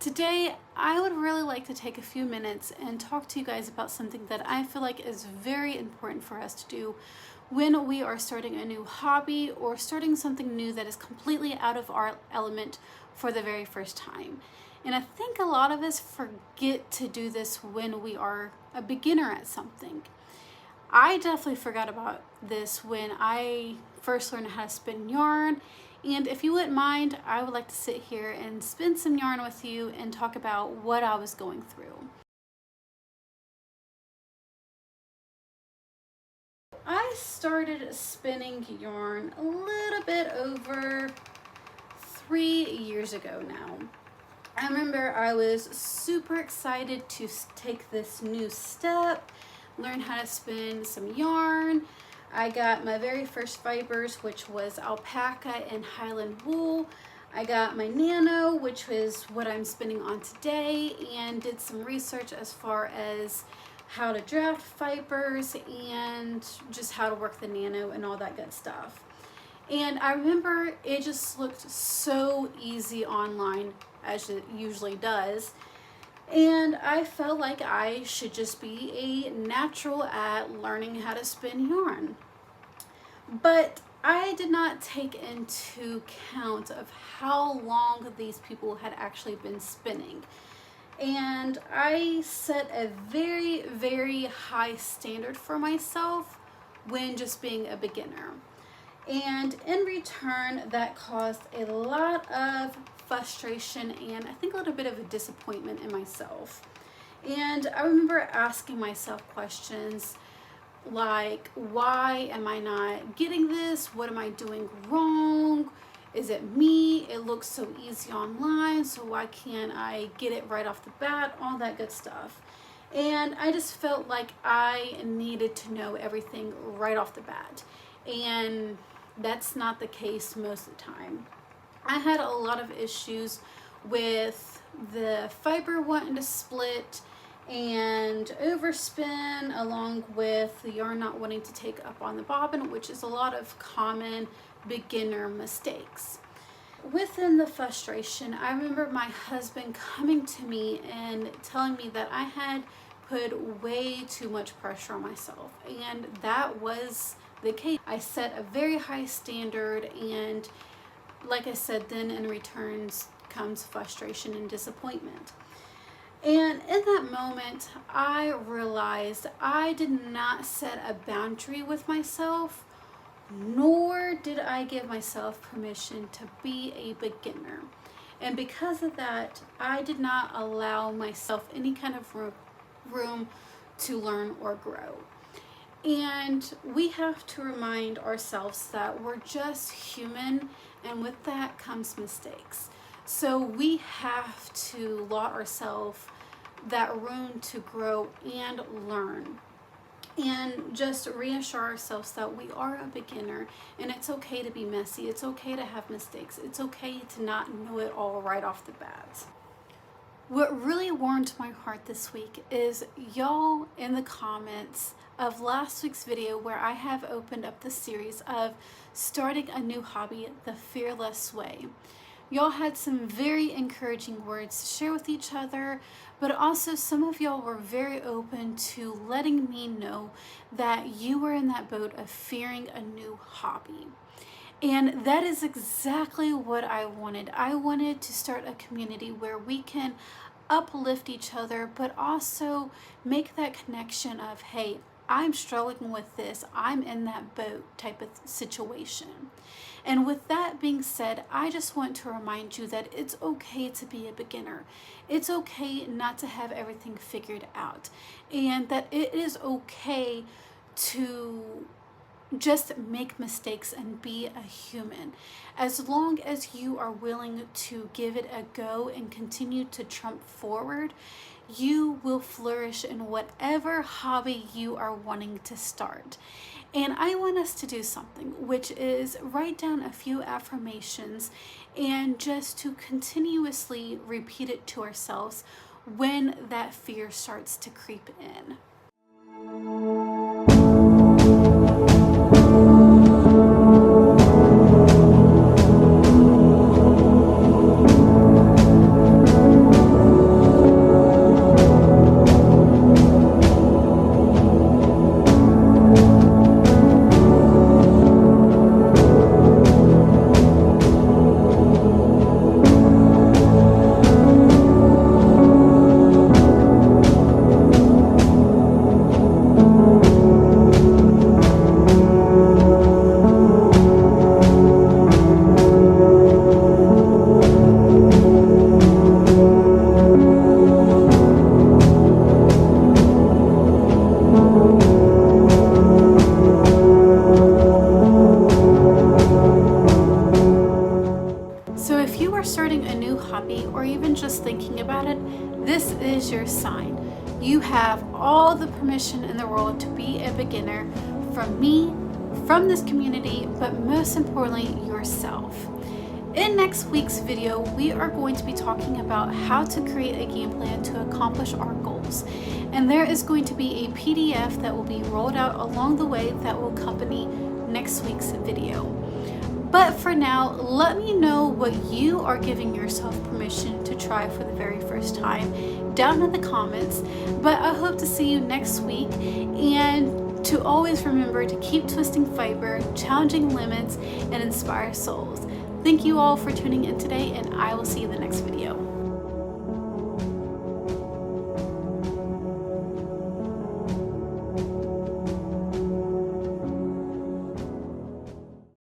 Today, I would really like to take a few minutes and talk to you guys about something that I feel like is very important for us to do when we are starting a new hobby or starting something new that is completely out of our element for the very first time. And I think a lot of us forget to do this when we are a beginner at something. I definitely forgot about this when I first learned how to spin yarn. And if you wouldn't mind, I would like to sit here and spin some yarn with you and talk about what I was going through. I started spinning yarn a little bit over 3 years ago now. I remember I was super excited to take this new step, learn how to spin some yarn. I got my very first fibers, which was alpaca and Highland wool. I got my nano, which is what I'm spinning on today, and did some research as far as how to draft fibers and just how to work the nano and all that good stuff. And I remember it just looked so easy online, as it usually does. And I felt like I should just be a natural at learning how to spin yarn. But I did not take into account of how long these people had actually been spinning. And I set a very, very high standard for myself when just being a beginner. And in return, that caused a lot of frustration and I think a little bit of a disappointment in myself. And I remember asking myself questions like, why am I not getting this? What am I doing wrong? Is it me? It looks so easy online, so why can't I get it right off the bat? All that good stuff. And I just felt like I needed to know everything right off the bat. And that's not the case most of the time. I had a lot of issues with the fiber wanting to split and overspin, along with the yarn not wanting to take up on the bobbin, which is a lot of common beginner mistakes. Within the frustration, I remember my husband coming to me and telling me that I had put way too much pressure on myself, and that was the case. I set a very high standard, and like I said, then in returns comes frustration and disappointment. And in that moment, I realized I did not set a boundary with myself, nor did I give myself permission to be a beginner. And because of that, I did not allow myself any kind of room to learn or grow. And we have to remind ourselves that we're just human, and with that comes mistakes. So we have to allow ourselves that room to grow and learn, and just reassure ourselves that we are a beginner, and it's okay to be messy. It's okay to have mistakes. It's okay to not know it all right off the bat. What really warmed my heart this week is y'all in the comments of last week's video, where I have opened up the series of starting a new hobby the fearless way. Y'all had some very encouraging words to share with each other, but also some of y'all were very open to letting me know that you were in that boat of fearing a new hobby. And that is exactly what I wanted. I wanted to start a community where we can uplift each other, but also make that connection of, hey, I'm struggling with this, I'm in that boat type of situation. And with that being said, I just want to remind you that it's okay to be a beginner. It's okay not to have everything figured out, and that it is okay to just make mistakes and be a human. As long as you are willing to give it a go and continue to trump forward, you will flourish in whatever hobby you are wanting to start. And I want us to do something, which is write down a few affirmations and just to continuously repeat it to ourselves when that fear starts to creep in. just thinking about it, this is your sign. You have all the permission in the world to be a beginner, from me, from this community, but most importantly, yourself. In next week's video, we are going to be talking about how to create a game plan to accomplish our goals. And there is going to be a PDF that will be rolled out along the way that will accompany next week's video. But for now, let me know what you are giving yourself permission to try for the very first time down in the comments. But I hope to see you next week, and to always remember to keep twisting fiber, challenging limits, and inspire souls. Thank you all for tuning in today, and I will see you in the next video.